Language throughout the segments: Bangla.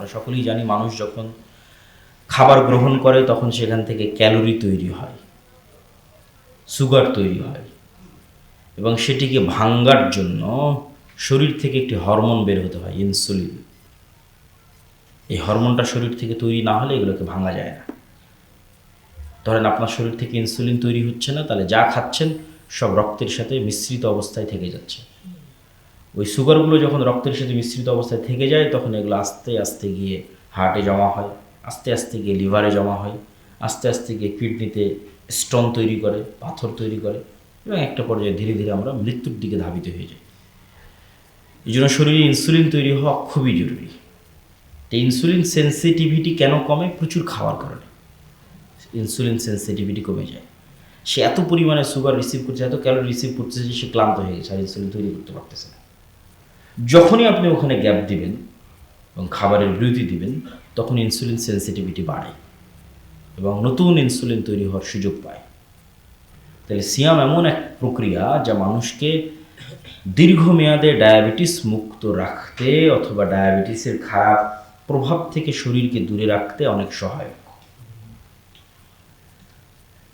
আমরা সকলেই জানি মানুষ যখন খাবার গ্রহণ করে তখন সেখান থেকে ক্যালোরি তৈরি হয়, সুগার তৈরি হয়, এবং সেটিকে ভাঙ্গার জন্য শরীর থেকে একটি হরমোন বের হতে হয়, ইনসুলিন। এই হরমোনটা শরীর থেকে তৈরি না হলে এগুলোকে ভাঙা যায় না। ধরেন আপনার শরীর থেকে ইনসুলিন তৈরি হচ্ছে না, তাহলে যা খাচ্ছেন সব রক্তের সাথে মিশ্রিত অবস্থায় থেকে যাচ্ছে। ওই সুগারগুলো যখন রক্তের সাথে মিশ্রিত অবস্থায় থেকে যায় তখন এগুলো আস্তে আস্তে গিয়ে হার্টে জমা হয়, আস্তে আস্তে গিয়ে লিভারে জমা হয়, আস্তে আস্তে গিয়ে কিডনিতে স্টোন তৈরি করে, পাথর তৈরি করে, এবং একটা পর্যায়ে ধীরে ধীরে আমরা মৃত্যুর দিকে ধাবিত হয়ে যাই। এই জন্য শরীরে ইনসুলিন তৈরি হওয়া খুবই জরুরি। তো ইনসুলিন সেন্সিটিভিটি কেন কমে? প্রচুর খাওয়ার কারণে ইনসুলিন সেন্সিটিভিটি কমে যায়। সে এত পরিমাণে সুগার রিসিভ করছে, এত ক্যালোরি রিসিভ করতেছে যে সে ক্লান্ত হয়ে গেছে, আর ইনসুলিন তৈরি করতে পারতেছে না। যখনই আপনি ওখানে গ্যাপ দিবেন এবং খাবারের বিরতি দিবেন, তখন ইনসুলিন সেন্সিটিভিটি বাড়ে এবং নতুন ইনসুলিন তৈরি হওয়ার সুযোগ পায়। তাহলে সিয়াম এমন এক প্রক্রিয়া যা মানুষকে দীর্ঘমেয়াদে ডায়াবেটিস মুক্ত রাখতে অথবা ডায়াবেটিসের খারাপ প্রভাব থেকে শরীরকে দূরে রাখতে অনেক সহায়ক।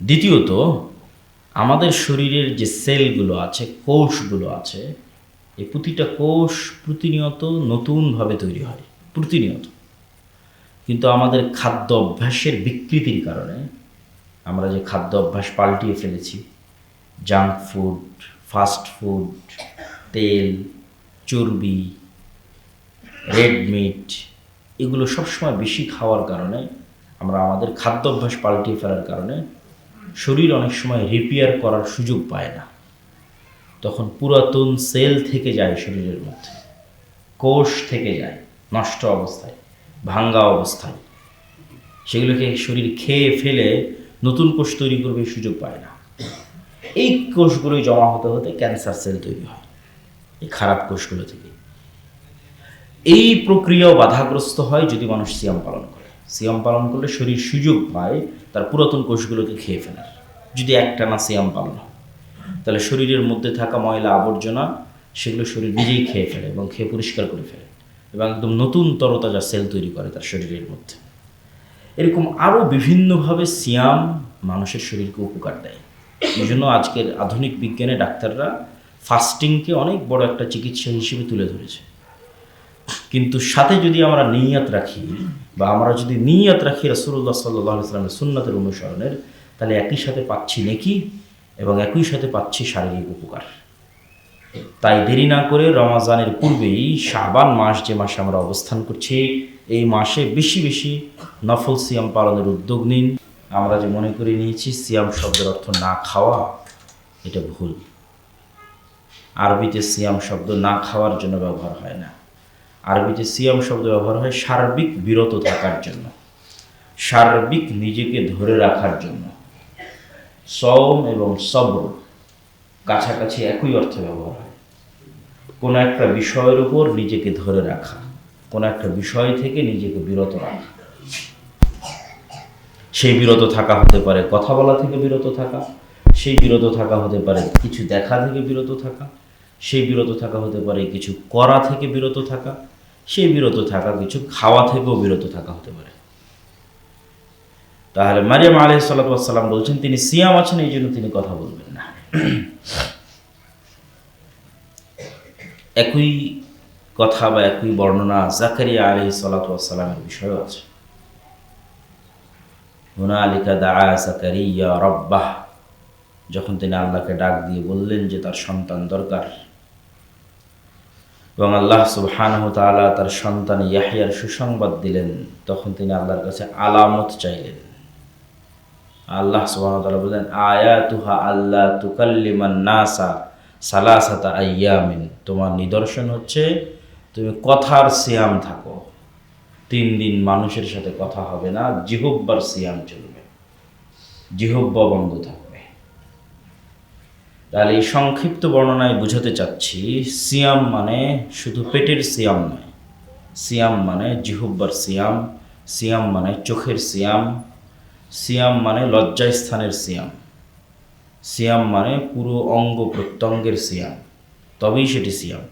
দ্বিতীয়ত, আমাদের শরীরের যে সেলগুলো আছে, কোষগুলো আছে, এই প্রতিটা কোষ প্রতিনিয়ত নতুনভাবে তৈরি হয়, প্রতিনিয়ত। কিন্তু আমাদের খাদ্য অভ্যাসের বিকৃতির কারণে আমরা যে খাদ্য অভ্যাস পাল্টিয়ে ফেলেছি, জাঙ্ক ফুড, ফাস্ট ফুড, তেল, চর্বি, রেড মিট, এগুলো সবসময় বেশি খাওয়ার কারণে, আমরা আমাদের খাদ্য অভ্যাস পাল্টিয়ে ফেলার কারণে শরীর অনেক সময় রিপেয়ার করার সুযোগ পায় না। তখন পুরাতন সেল থেকে যায় শরীরের মধ্যে, কোষ থেকে যায় নষ্ট অবস্থায়, ভাঙ্গা অবস্থায়। সেগুলোকে শরীর খেয়ে ফেলে নতুন কোষ তৈরি করবে সুযোগ পায় না। এই কোষগুলোই জমা হতে হতে ক্যান্সার সেল তৈরি হয় এই খারাপ কোষগুলো থেকে। এই প্রক্রিয়াও বাধাগ্রস্ত হয় যদি মানুষ সিয়াম পালন করে। সিয়াম পালন করলে শরীর সুযোগ পায় তার পুরাতন কোষগুলোকে খেয়ে ফেলার। যদি একটানা সিয়াম পালন হয় তাহলে শরীরের মধ্যে থাকা ময়লা আবর্জনা সেগুলো শরীর নিজেই খেয়ে ফেলে এবং খেয়ে পরিষ্কার করে ফেলে এবং একদম নতুন তরতাজা সেল তৈরি করে তার শরীরের মধ্যে। এরকম আরও বিভিন্নভাবে সিয়াম মানুষের শরীরকে উপকার দেয়। এই জন্য আজকের আধুনিক বিজ্ঞানে ডাক্তাররা ফাস্টিংকে অনেক বড় একটা চিকিৎসা হিসেবে তুলে ধরেছে। কিন্তু সাথে যদি আমরা নিয়াত রাখি, বা আমরা যদি নিয়াত রাখি রাসূলুল্লাহ সাল্লাল্লাহু আলাইহি ওয়াসাল্লামের সুন্নাতের অনুসরণের, তাহলে একই সাথে পাচ্ছি নেকি এবং একই সাথে পাচ্ছি শারীরিক উপকার। তাই দেরি না করে রমাজানের পূর্বেই শাবান মাস, যে মাসে আমরা অবস্থান করছি, এই মাসে বেশি বেশি নফল সিয়াম পালনের উদ্যোগ নিন। আমরা যে মনে করে নিয়েছি সিয়াম শব্দের অর্থ না খাওয়া, এটা ভুল। আরবিতে সিয়াম শব্দ না খাওয়ার জন্য ব্যবহার হয় না। আরবিতে সিয়াম শব্দ ব্যবহার হয় সার্বিক বিরত থাকার জন্য, সার্বিক নিজেকে ধরে রাখার জন্য। সওম এবং সবর কাছাকাছি একই অর্থে ব্যবহার হয়। কোনো একটা বিষয়ের উপর নিজেকে ধরে রাখা, কোনো একটা বিষয় থেকে নিজেকে বিরত রাখা। সেই বিরত থাকা হতে পারে কথা বলা থেকে বিরত থাকা, সেই বিরত থাকা হতে পারে কিছু দেখা থেকে বিরত থাকা, সেই বিরত থাকা হতে পারে কিছু করা থেকে বিরত থাকা, সেই বিরত থাকা কিছু খাওয়া থেকেও বিরত থাকা হতে পারে। তাহলে মারিয়াম আলাইহিস সালাতু ওয়াস সালাম বলছেন তিনি সিয়াম আছেন, এই জন্য তিনি কথা বলবেন না। একই কথা বা একই বর্ণনা জাকারিয়া আলাইহিস সালাতু ওয়াস সালামের বিষয়েও আছে। হুনালিকা দাআ জাকারিয়া রাব্বাহ, যখন তিনি আল্লাহকে ডাক দিয়ে বললেন যে তার সন্তান দরকার, এবং আল্লাহ সুবহানাহু ওয়া তাআলা তার সন্তান ইয়াহইয়ার সুসংবাদ দিলেন, তখন তিনি আল্লাহর কাছে আলামত চাইলেন। আল্লাহ সুবহানাহু ওয়া তাআলা বললেন আয়াতুহা আল্লা তুকাল্লিমান নাসা সালাসাতা আইয়ামিন, তোমার নিদর্শন হচ্ছে তুমি কথার সিয়াম থাকো, 3 দিন মানুষের সাথে কথা হবে না, জিহব্বার সিয়াম চলবে, জিহব্বা বন্ধ থাকবে। তাহলে এই সংক্ষিপ্ত বর্ণনায় বোঝাতে চাচ্ছি সিয়াম মানে শুধু পেটের সিয়াম নয়, সিয়াম মানে জিহব্বার সিয়াম, সিয়াম মানে চোখের সিয়াম, সিয়াম মানে লজ্জাস্থানের সিয়াম, সিয়াম মানে পুরো অঙ্গ প্রত্যঙ্গের সিয়াম, তবেই সেটি সিয়াম।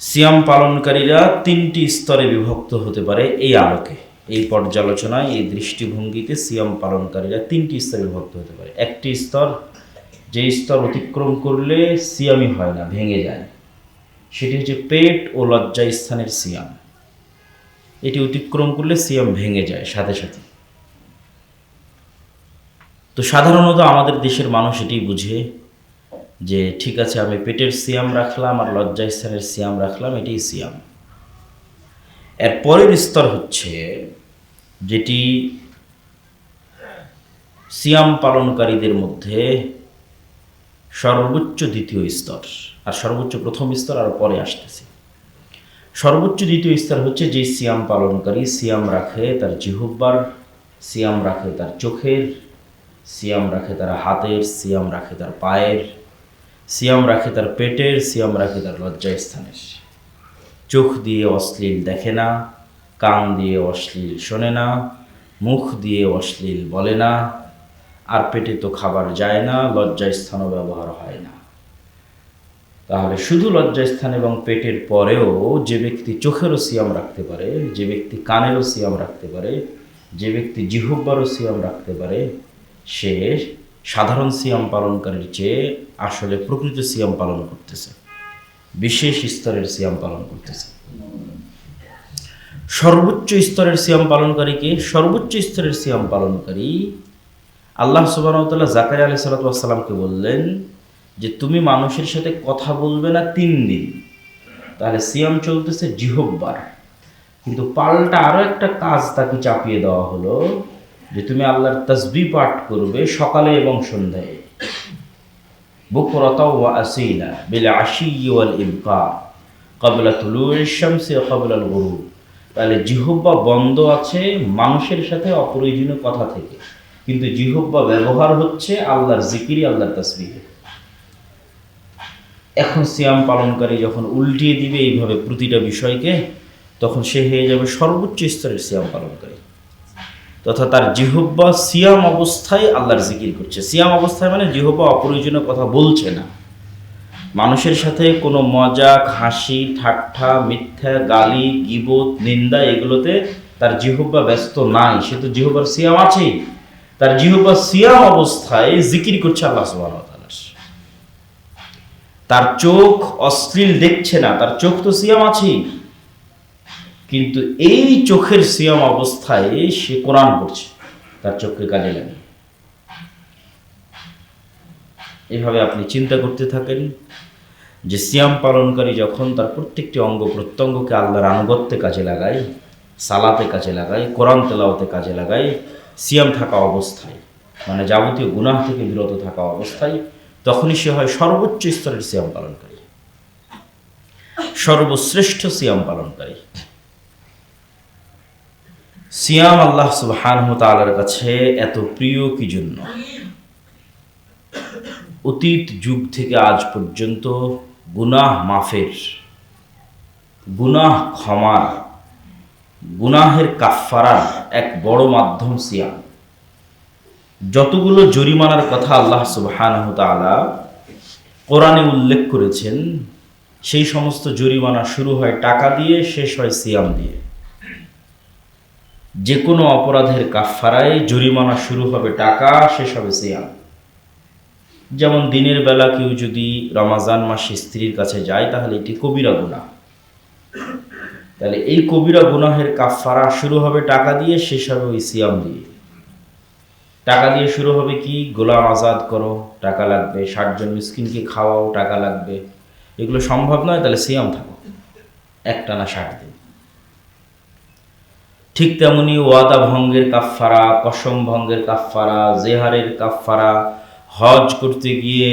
সিয়াম পালনকারীরা তিনটি স্তরে বিভক্ত হতে পারে এই আলোকে, এই পর্যালোচনায়, এই দৃষ্টিভঙ্গিতে সিয়াম পালনকারীরা তিনটি স্তরে বিভক্ত হতে পারে। একটি স্তর, যে স্তর অতিক্রম করলে সিয়ামই হয় না, ভেঙে যায়, সেটি হচ্ছে পেট ও লজ্জা স্থানের সিয়াম। এটি অতিক্রম করলে সিয়াম ভেঙে যায় সাথে সাথে। তো সাধারণত আমাদের দেশের মানুষ এটি বুঝে যে ঠিক আছে, আমি পেটের সিয়াম রাখলাম আর লজ্জা স্থানের সিয়াম রাখলাম, এটাই সিয়াম। এর পরের স্তর হচ্ছে যেটি সিয়াম পালনকারীদের মধ্যে সর্বোচ্চ দ্বিতীয় স্তর, আর সর্বোচ্চ প্রথম স্তর আর পরে আসতেছে। সর্বোচ্চ দ্বিতীয় স্তর হচ্ছে যে সিয়াম পালনকারী সিয়াম রাখে তার জিহ্বার, সিয়াম রাখে তার চোখের, সিয়াম রাখে তার হাতের, সিয়াম রাখে তার পায়ের, সিয়াম রাখে তার পেটের, সিয়াম রাখে তার লজ্জা স্থানের। চোখ দিয়ে অশ্লীল দেখে না, কান দিয়ে অশ্লীল শোনে না, মুখ দিয়ে অশ্লীল বলে না, আর পেটে তো খাবার যায় না, লজ্জা স্থানও ব্যবহার হয় না। তাহলে শুধু লজ্জা স্থান এবং পেটের পরেও যে ব্যক্তি চোখেরও সিয়াম রাখতে পারে, যে ব্যক্তি কানেরও সিয়াম রাখতে পারে, যে ব্যক্তি জিহ্বারও সিয়াম রাখতে পারে, সে সাধারণ সিয়াম পালনকারীর চেয়ে আসলে প্রকৃত সিয়াম পালন করতেছে, বিশেষ স্তরের সিয়াম পালন করতেছে। সর্বোচ্চ স্তরের সিয়াম পালনকারীকে, সর্বোচ্চ স্তরের সিয়াম পালনকারী আল্লাহ সুবহানাহু ওয়া তাআলা জাকারিয়া আলাইহিস সালাতু ওয়াস সালামকে বললেন যে তুমি মানুষের সাথে কথা বলবে না 3 দিন। তাহলে সিয়াম চলতেছে জিহ্বার, কিন্তু পাল্টা আরো একটা কাজ তাকে চাপিয়ে দেওয়া হলো যে তুমি আল্লাহর তাসবিহ পাঠ করবে সকালে এবং সন্ধ্যায়, বুকরাতা ওয়া আসিলা বিল আশিয়্যি ওয়াল ইবকার ক্বাবলা তুলুইশ শামসি ওয়া ক্বাবলা আল গুরুব। তাহলে জিহ্বা বন্ধ আছে মানুষের সাথে অপ্রয়োজনীয় কথা থেকে, কিন্তু জিহ্বা ব্যবহার হচ্ছে আল্লাহর জিকিরে, আল্লাহর তাসবিহে। এখন সিয়াম পালনকারী যখন উল্টিয়ে দিবে এইভাবে প্রতিটা বিষয়কে, তখন সে হয়ে যাবে সর্বোচ্চ স্তরের সিয়াম পালনকারী, তথা তার জিহ্বা সিয়াম অবস্থায় আল্লাহর জিকির করছে। সিয়াম অবস্থায় মানে জিহ্বা অপ্রয়োজনীয় কথা বলছে না, মানুষের সাথে কোনো মজাক, হাসি, ঠাট্টা, মিথ্যা, গালি, গীবত, নিন্দা এগুলোতে তার জিহ্বা ব্যস্ত নাই। সে তো জিহ্বার সিয়াম আছেই, তার জিহ্বা সিয়াম অবস্থায় জিকির করছে আল্লাহ সুবহানাহু ওয়া তাআলার। তার চোখ অশ্লীল দেখছে না, তার চোখ তো সিয়াম আছেই, কিন্তু এই চোখের সিয়াম অবস্থায় সে কোরআন পড়ছে তার চোখকে কাজে লাগে। এভাবে আপনি চিন্তা করতে থাকেন যে সিয়াম পালনকারী যখন তার প্রত্যেকটি অঙ্গ প্রত্যঙ্গকে আল্লাহর আনুগত্যে কাজে লাগায়, সালাতে কাজে লাগায়, কোরআন তেলাওয়াতে কাজে লাগায়, সিয়াম থাকা অবস্থায় মানে যাবতীয় গুনাহ থেকে বিরত থাকা অবস্থায়, তখনই সে হয় সর্বোচ্চ স্তরের সিয়াম পালনকারী, সর্বশ্রেষ্ঠ সিয়াম পালনকারী। সিয়াম আল্লাহ সুবহানাহু ওয়া তাআলার কাছে এত প্রিয় কি জন্য? অতীত যুগ থেকে আজ পর্যন্ত গুনাহ মাফের, গুনাহ ক্ষমার, গুনাহের কাফফারার এক বড় মাধ্যম সিয়াম। যতগুলো জরিমানার কথা আল্লাহ সুবহানাহু ওয়া তাআলা কোরআনে উল্লেখ করেছেন, সেই সমস্ত জরিমানা শুরু হয় টাকা দিয়ে, শেষ হয় সিয়াম দিয়ে। যে কোনো অপরাধের কাফফারায় জরিমানা শুরু হবে টাকা, শেষ হবে সিয়াম। যেমন দিনের বেলা কেউ যদি রমাজান মাসে স্ত্রীর কাছে যায়, তাহলে এটি কবিরা গুনাহ। তাহলে এই কবিরা গুনাহের কাফফারা শুরু হবে টাকা দিয়ে, শেষ হবে ওই সিয়াম দিয়ে। টাকা দিয়ে শুরু হবে কি? গোলাম আজাদ করো, টাকা লাগবে। 60 জন মিসকিনকে খাওয়াও, টাকা লাগবে। এগুলো সম্ভব নয়, তাহলে সিয়াম থাকো একটানা 60 দিন। ঠিক তেমনি ওয়াদা ভঙ্গের কাফফারা, কসম ভঙ্গের কাফফারা, জেহারের কাফফারা, হজ করতে গিয়ে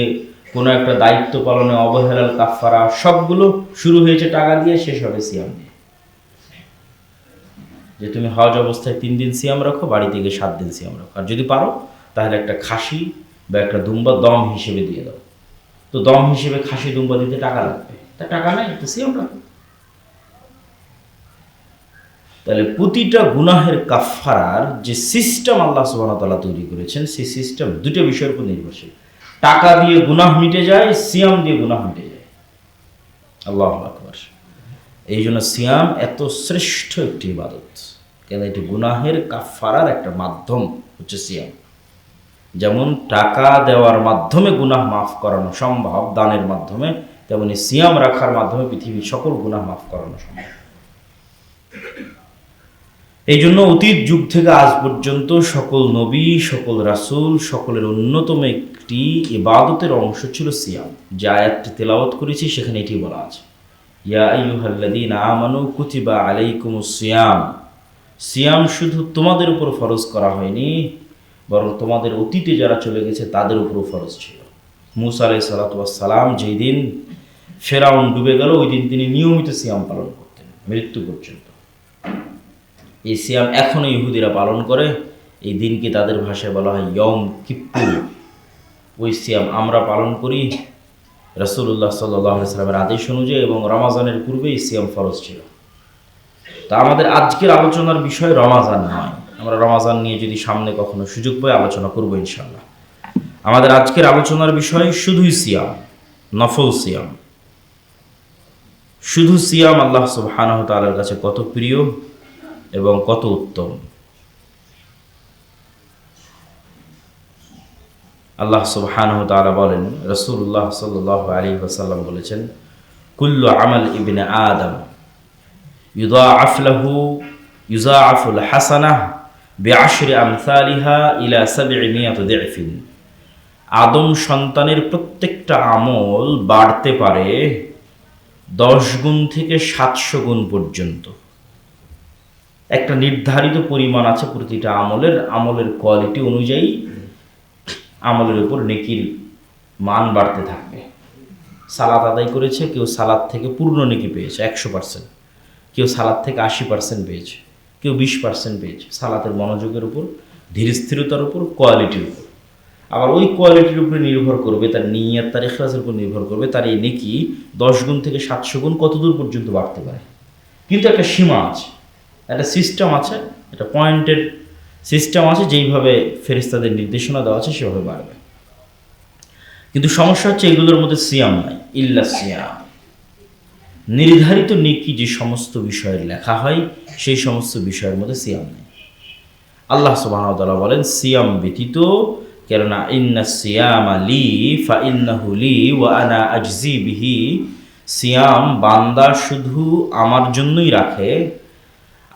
কোনো একটা দায়িত্ব পালনে অবহেলার কাফফারা, সবগুলো শুরু হয়েছে টাকা দিয়ে, শেষ হবে সিয়াম দিয়ে। যে তুমি হজ অবস্থায় 3 দিন সিয়াম রাখো, বাড়িতে গিয়ে 7 দিন সিয়াম রাখো, আর যদি পারো তাহলে একটা খাসি বা একটা দুম্বা দম হিসেবে দিয়ে দাও। তো দম হিসেবে খাসি দুম্বা দিতে টাকা লাগবে, তা টাকা নেই, তো সিয়াম রাখো। তাহলে প্রতিটা গুনাহের কাফফারার যে সিস্টেম আল্লাহ সুবহানাহু ওয়া তাআলা তৈরি করেছেন, সেই সিস্টেম দুটো বিষয়ের উপর নির্ভরশীল। টাকা দিয়ে গুনাহ মিটে যায়, সিয়াম দিয়ে গুনাহ মিটে যায়। আল্লাহু আকবার। এই জন্য সিয়াম এত শ্রেষ্ঠ একটি ইবাদত, কেন এটি গুনাহের কাফারার একটা মাধ্যম হচ্ছে সিয়াম। যেমন টাকা দেওয়ার মাধ্যমে গুনাহ মাফ করানো সম্ভব দানের মাধ্যমে, তেমনি সিয়াম রাখার মাধ্যমে পৃথিবীর সকল গুনাহ মাফ করানো সম্ভব। এই জন্য অতীত যুগ থেকে আজ পর্যন্ত সকল নবী, সকল রাসূল, সকলের অন্যতম একটি ইবাদতের অংশ ছিল সিয়াম। যে আয়াতটি তেলাওয়াত করেছি সেখানে এটি বলা আছে, ইয়া আইয়ুহাল্লাযীনা আমানু কুতিবা আলাইকুমুস সিয়াম। সিয়াম শুধু তোমাদের উপর ফরজ করা হয়নি, বরং তোমাদের অতীতে যারা চলে গেছে তাদের উপরও ফরজ ছিল। মূসা আলাইহিস সালাতু ওয়াস সালাম যেই দিন ফেরাউন ডুবে গেল, ওই দিন তিনি নিয়মিত সিয়াম পালন করতেন মৃত্যু পর্যন্ত। এই সিয়াম এখনও ইহুদিরা পালন করে। এই দিনকে তাদের ভাষায় বলা হয় ইয়ম কিপ্পুর। ওই সিয়াম আমরা পালন করি রাসূলুল্লাহ সাল্লাল্লাহু আলাইহি ওয়াসাল্লামের আদেশ অনুযায়ী, এবং রমাজানের পূর্বে এই সিয়াম ফরজ ছিল। তা আমাদের আজকের আলোচনার বিষয় রমাজান নয়। আমরা রমাজান নিয়ে যদি সামনে কখনো সুযোগ পাই আলোচনা করবো ইনশাআল্লাহ। আমাদের আজকের আলোচনার বিষয় শুধুই সিয়াম, নফল সিয়াম। শুধু সিয়াম আল্লাহ সুবহানাহু ওয়া তাআলার কাছে কত প্রিয় এবং কত উত্তম। আল্লাহ সুবহানাহু ওয়া তাআলা বলেন, রাসূলুল্লাহ সাল্লাল্লাহু আলাইহি ওয়াসাল্লাম বলেছেন, কুল্লু আমাল ইবনে আদম ইউদাআফ লাহু ইউজাআফুল হাসানাহ বিআশরি আমসালিহা ইলা 700 দিফিন। আদম সন্তানের প্রত্যেকটা আমল বাড়তে পারে 10 গুণ থেকে 700 গুণ পর্যন্ত। একটা নির্ধারিত পরিমাণ আছে প্রতিটা আমলের কোয়ালিটি অনুযায়ী আমলের উপর নেকির মান বাড়তে থাকবে। সালাত আদায় করেছে, কেউ সালাত থেকে পূর্ণ নেকি পেয়েছে 100%, কেউ সালাত থেকে 80% পেয়েছে, কেউ 20% পেয়েছে। সালাতের মনোযোগের উপর, ধীর স্থিরতার উপর, কোয়ালিটির উপর। আবার ওই কোয়ালিটির উপরে নির্ভর করবে, তার নিয়ত, তার ইখলাসের উপর নির্ভর করবে তার এই নেকি 10 গুণ থেকে 700 গুণ কতদূর পর্যন্ত বাড়তে পারে। কিন্তু একটা সীমা আছে, একটা সিস্টেম আছে, একটা পয়েন্টের সিস্টেম আছে, যেইভাবে ফেরেশতাদের নির্দেশনা দেওয়া আছে সেভাবে বাড়বে। কিন্তু সমস্যা হচ্ছে এগুলোর মধ্যে সিয়াম নাই, ইল্লা সিয়াম। নির্ধারিত নেকি যে সমস্ত বিষয়ের লেখা হয় সেই সমস্ত বিষয়ের মধ্যে সিয়াম নেই। আল্লাহ সুবহানাহু ওয়া তাআলা বলেন সিয়াম ব্যতীত, কেননা ইন্না সিয়ামা লি ফা ইন্নাহু লি ওয়া আনা আজজি বিহি। সিয়াম বান্দা শুধু আমার জন্যই রাখে,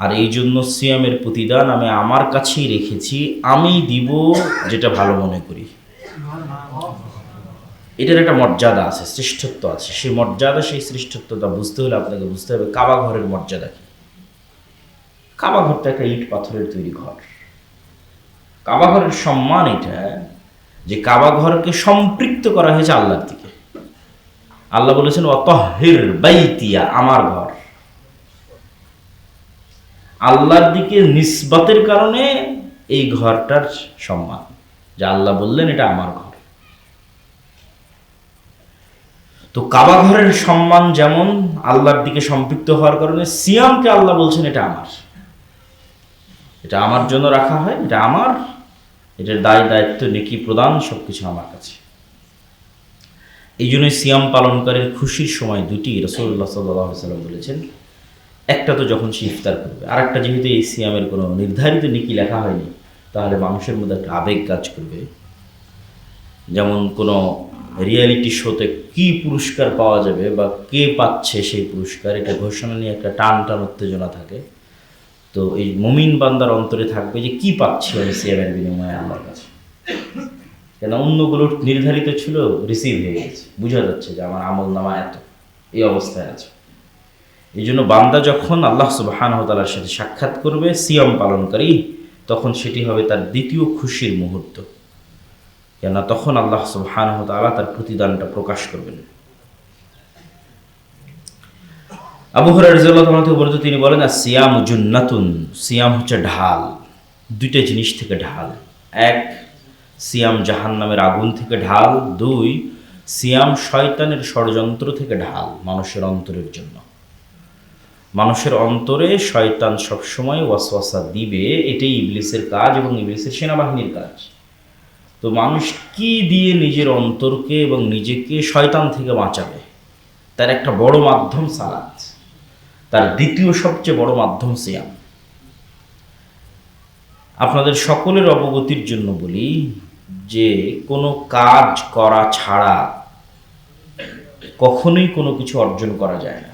আর এই জন্য সিয়ামের প্রতিদান আমি আমার কাছেই রেখেছি, আমি দিব যেটা ভালো মনে করি। এটার একটা মর্যাদা আছে, শ্রেষ্ঠত্ব আছে। সেই মর্যাদা, সেই শ্রেষ্ঠত্বটা বুঝতে হলে আপনাকে বুঝতে হবে কাবা ঘরের মর্যাদা কি। কাবা ঘরটা একটা ইট পাথরের তৈরি ঘর। কাবা ঘরের সম্মান এটা যে কাবা ঘরকে সম্পৃক্ত করা হয়েছে আল্লাহর দিকে। আল্লাহ বলেছেন ওয়াতাহহির বাইতিয়া, আমার ঘর। আল্লাহর দিকে নিসবতের কারণে এই ঘরটার সম্মান, যে আল্লাহ বললেন এটা আমার ঘর। তো কাবা ঘরের সম্মান যেমন আল্লাহর দিকে সম্পৃক্ত হওয়ার কারণে, সিয়ামকে আল্লাহ বলছেন এটা আমার, এটা আমার জন্য রাখা হয়, এটা আমার, এটার দায়িত্ব, নেকি প্রদান সবকিছু আমার কাছে। এই জন্যই সিয়াম পালনকারীর খুশির সময় দুটি রাসূলুল্লাহ সাল্লাল্লাহু আলাইহি ওয়াসাল্লাম বলেছেন। একটা তো যখন সে ইফতার করবে, আর একটা যেহেতু এই সিয়ামের কোনো নির্ধারিত নেকি লেখা হয়নি, তাহলে মানুষের মধ্যে একটা আবেগ কাজ করবে। যেমন কোনো রিয়েলিটি শোতে কি পুরস্কার পাওয়া যাবে বা কে পাচ্ছে সেই পুরস্কার, এটা ঘোষণা নিয়ে একটা টান উত্তেজনা থাকে। তো এই মুমিন বান্দার অন্তরে থাকবে যে কি পাচ্ছি আমি সিয়ামের বিনিময়ে আল্লাহর কাছে। কেন অন্যগুলো নির্ধারিত ছিল, রিসিভ হয়ে গেছে, বোঝা যাচ্ছে যে আমার আমল নামা এত, এই অবস্থায় আছে। এই জন্য বান্দা যখন আল্লাহ সুবহানাহু ওয়া তাআলার সাথে সাক্ষাৎ করবে সিয়াম পালনকারী, তখন সেটি হবে তার দ্বিতীয় খুশির মুহূর্ত। কেন তখন আল্লাহ সুবহানাহু ওয়া তাআলা তার প্রতিদানটা প্রকাশ করবেন। আবু হুরায়রা রাদিয়াল্লাহু তাআলা থেকে বর্ণিত, তিনি বলেন সিয়ামু জুন্নাতুন, সিয়াম হচ্ছে ঢাল। দুইটা জিনিস থেকে ঢাল। এক, সিয়াম জাহান্নামের আগুন থেকে ঢাল। দুই, সিয়াম শয়তানের ষড়যন্ত্র থেকে ঢাল মানুষের অন্তরের জন্য। মানুষের অন্তরে শয়তান সবসময় ওয়াসওয়াসা দিবে, এটাই ইবলিসের কাজ এবং ইবলিসের সেনাবাহিনীর কাজ। তো মানুষ কি দিয়ে নিজের অন্তরকে এবং নিজেকে শয়তান থেকে বাঁচাবে, তার একটা বড় মাধ্যম সালাত। তার দ্বিতীয় সবচেয়ে বড় মাধ্যম সিয়াম। আপনাদের সকলের অবগতির জন্য বলি যে কোনো কাজ করা ছাড়া কখনোই কোনো কিছু অর্জন করা যায় না।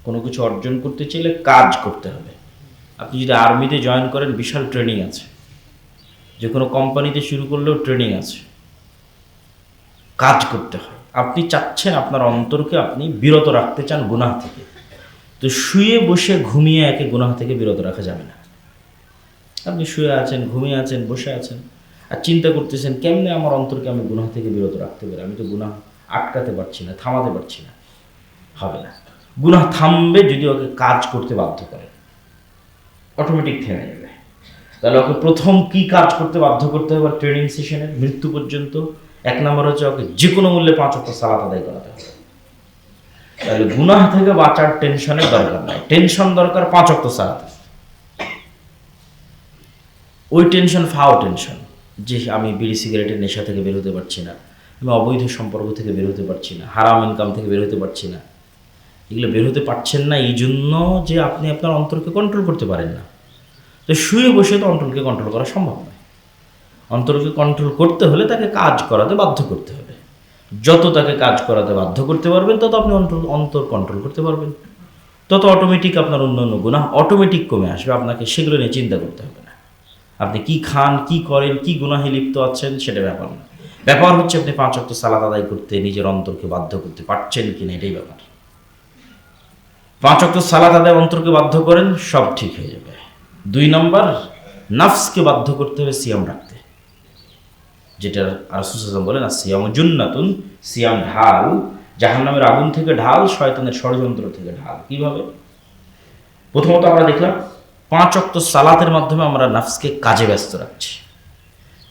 কোনো কিছু অর্জন করতে চাইলে কাজ করতে হবে। আপনি যদি আর্মিতে জয়েন করেন, বিশাল ট্রেনিং আছে। যে কোনো কোম্পানিতে শুরু করলেও ট্রেনিং আছে। কাজ করতে হয়। আপনি চাচ্ছেন আপনার অন্তরকে আপনি বিরত রাখতে চান গুনাহ থেকে, তো শুয়ে বসে ঘুমিয়ে একে গুনাহ থেকে বিরত রাখা যাবে না। আপনি শুয়ে আছেন, ঘুমিয়ে আছেন, বসে আছেন, আর চিন্তা করতেছেন কেমনে আমার অন্তরকে আমি গুনাহ থেকে বিরত রাখতে পারি, আমি তো গুনাহ আটকাতে পারছি না, থামাতে পারছি না। হবে না। গুনাহ থামবে যদি ওকে কাজ করতে বাধ্য করে, অটোমেটিক থেমে যাবে। তাহলে ওকে প্রথম কি কাজ করতে বাধ্য করতে হবে ট্রেনিং সেশনের মৃত্যু পর্যন্ত? এক নম্বর হচ্ছে ওকে যে কোনো মূল্যে 5 ওয়াক্ত সালাত আদায় করাতে হবে। তাহলে গুনাহ থেকে বাঁচার টেনশনের দরকার নাই, টেনশন দরকার 5 ওয়াক্ত সালাত। ওই টেনশন ফাও টেনশন, যে আমি বিড়ি সিগারেটের নেশা থেকে বের হতে পারছি না, আমি অবৈধ সম্পর্ক থেকে বের হতে পারছি না, হারাম ইনকাম থেকে বের হতে পারছি না। এগুলো বের হতে পারছেন না এই জন্য যে আপনি আপনার অন্তরকে কন্ট্রোল করতে পারেন না। তো শুয়ে বসে তো অন্তরকে কন্ট্রোল করা সম্ভব নয়। অন্তরকে কন্ট্রোল করতে হলে তাকে কাজ করাতে বাধ্য করতে হবে। যত তাকে কাজ করাতে বাধ্য করতে পারবেন, তত আপনি অন্তর কন্ট্রোল করতে পারবেন, তত অটোমেটিক আপনার অন্যান্য গুনাহ অটোমেটিক কমে আসবে। আপনাকে সেগুলো নিয়ে চিন্তা করতে হবে না। আপনি কি খান, কি করেন, কি গুনাহে লিপ্ত আছেন সেটা ব্যাপার না। ব্যাপার হচ্ছে আপনি 5 ওয়াক্ত সালাত আদায় করতে নিজের অন্তরকে বাধ্য করতে পারছেন কিনা, এটাই ব্যাপার। 5 ওয়াক্ত সালাত আদায় অন্তরকে বাধ্য করেন, সব ঠিক হয়ে যাবে। 2 নম্বর, নাফসকে বাধ্য করতে হবে সিয়াম রাখতে, যেটা রাসূল সাল্লাল্লাহু আলাইহি ওয়াসাল্লাম বলেন সিয়াম জুন্নাতুন, সিয়াম ঢাল, জাহান্নামের আগুন থেকে ঢাল, শয়তানের ষড়যন্ত্র থেকে ঢাল। কিভাবে? প্রথমত আমরা দেখলাম 5 ওয়াক্ত সালাতের মাধ্যমে আমরা নাফসকে কাজে ব্যস্ত রাখছি।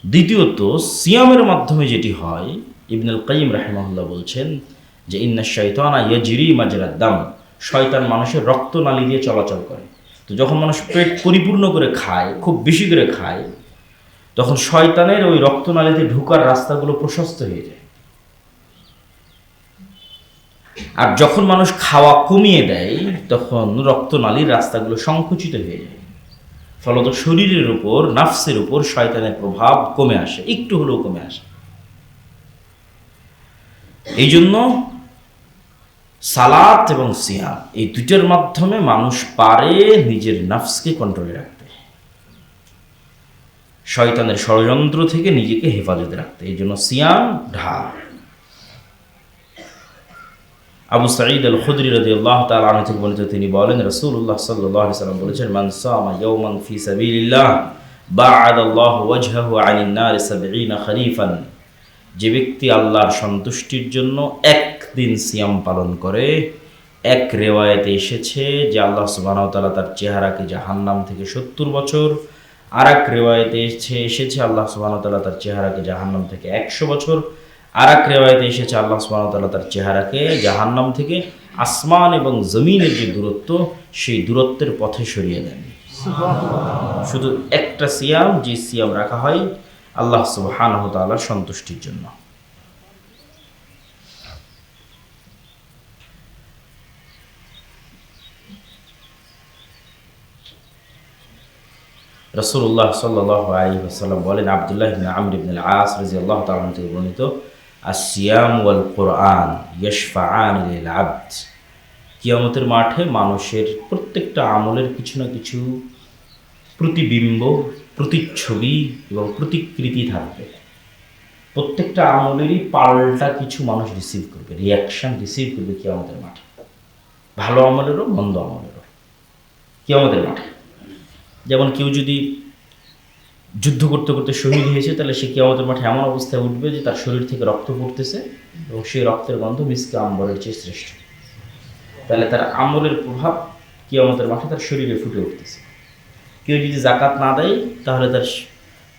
দ্বিতীয়ত সিয়ামের মাধ্যমে যেটি হয়, ইবনুল কাইয়িম রাহিমাহুল্লাহ বলছেন যে ইন্না শাইতানা ইয়াজরি মাজরাদ দাম, শয়তান মানুষের রক্তনালী দিয়ে চলাচল করে। তো যখন মানুষ পেট পরিপূর্ণ করে খায়, খুব বেশি করে খায়, তখন শয়তানের ওই রক্তনালীতে ঢোকার রাস্তাগুলো প্রশস্ত হয়ে যায়। আর যখন মানুষ খাওয়া কমিয়ে দেয়, তখন রক্তনালীর রাস্তাগুলো সংকুচিত হয়ে যায়। ফলত শরীরের উপর, নাফসের উপর শয়তানের প্রভাব কমে আসে, একটু হলেও কমে আসে। এই জন্য সালাত এবং সিয়াম এই দুইটার মাধ্যমে মানুষ পারে নিজের নাফসকে কন্ট্রোলে রাখতে, শয়তানের ষড়যন্ত্র থেকে নিজেকে হেফাজতে রাখতে। এই জন্য সিয়াম ঢাল। আবু সাঈদ আল খুদরি রাদিয়াল্লাহু তাআলা আনহু থেকে বর্ণিত, তিনি বলেন রাসূলুল্লাহ সাল্লাল্লাহু আলাইহি ওয়াসাল্লাম বলেছেন, মান সামা ইয়াওমান ফি সাবিলিল্লাহ বা'আদাল্লাহু ওয়াজহাহু আনিন নার 70 খরিফান। যে ব্যক্তি আল্লাহর সন্তুষ্টির জন্য একদিন সিয়াম পালন করে, এক রিওয়ায়াতে এসেছে যে আল্লাহ সুবহানাহু ওয়া তাআলা তার চেহারাকে জাহান্নাম থেকে 70 বছর, আর এক রিওয়ায়াতে এসেছে আল্লাহ সুবহানাহু ওয়া তাআলা তার চেহারাকে জাহান্নাম থেকে 100 বছর, আর এক রিওয়ায়াতে এসেছে আল্লাহ সুবহানাহু ওয়া তাআলা তার চেহারাকে জাহান্নাম থেকে আসমান এবং জমিনের যে দূরত্ব, সেই দূরত্বের পথে সরিয়ে দেন। শুধু একটা সিয়াম, যে সিয়াম রাখা হয় আল্লাহ সুবহানাহু ওয়া তাআলার সন্তুষ্টির জন্য। রাসূলুল্লাহ সাল্লাল্লাহু আলাইহি ওয়াসাল্লাম বলেন, আব্দুল্লাহ ইবনে আমর ইবনে আল-আস রাদিয়াল্লাহু তাআলা আনহু থেকে বর্ণিত, আস-সিয়াম ওয়াল কুরআন ইয়াশফাআন লিল আবদ। কিয়ামতের মাঠে মানুষের প্রত্যেকটা আমলের কিছু না কিছু প্রতিবিম্ব, প্রতিচ্ছবি এবং প্রতিকৃতি থাকবে। প্রত্যেকটা আমলেরই পাল্টা কিছু মানুষ রিসিভ করবে, রিয়াকশন রিসিভ করবে কিয়ামতের মাঠে, ভালো আমলেরও মন্দ আমলেরও কিয়ামতের মাঠে। যেমন কেউ যদি যুদ্ধ করতে করতে শহীদ হয়েছে, তাহলে সে কিয়ামতের মাঠে এমন অবস্থায় উঠবে যে তার শরীর থেকে রক্ত পড়তেছে এবং সেই রক্তের গন্ধ মিসকে আম্বরের চেয়ে শ্রেষ্ঠ। তাহলে তার আমলের প্রভাব কিয়ামতের মাঠে তার শরীরে ফুটে উঠতেছে। কেউ যদি যাকাত না দেয়, তাহলে তার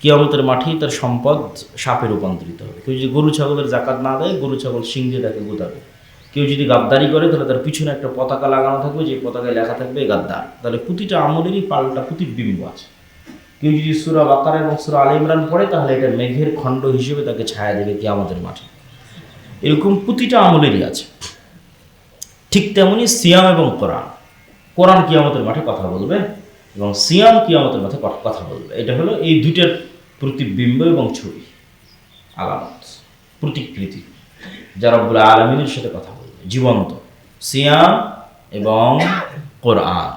কিয়ামতের মাঠেই তার সম্পদ সাপে রূপান্তরিত হবে। কেউ যদি গরু ছাগলের যাকাত না দেয়, গরু ছাগল শিং দিয়ে তাকে গুতাবে। কেউ যদি গাদ্দারি করে, তাহলে তার পিছনে একটা পতাকা লাগানো থাকবে, যে পতাকায় লেখা থাকবে গাদ্দার। তাহলে প্রতিটা আমলেরই পাল্টা প্রতিবিম্ব আছে। কেউ যদি সূরা বাকারা এবং সূরা আলে ইমরান পড়ে, তাহলে এটা মেঘের খণ্ড হিসেবে তাকে ছায়া দেবে কিয়ামতের মাঠে। এরকম প্রতিটা আমলেরই আছে। ঠিক তেমনি সিয়াম এবং কোরআন। কোরআন কিয়ামতের মাঠে কথা বলবে এবং সিয়াম কিয়ামতের মাঠে কথা বলবে। এটা হলো এই দুইটার প্রতিবিম্ব এবং ছবি, আলামত, প্রতিকৃতি, যা রব্বুল আলামিনের সাথে কথা বলবে। জীবন্ত সিয়াম এবং কোরআন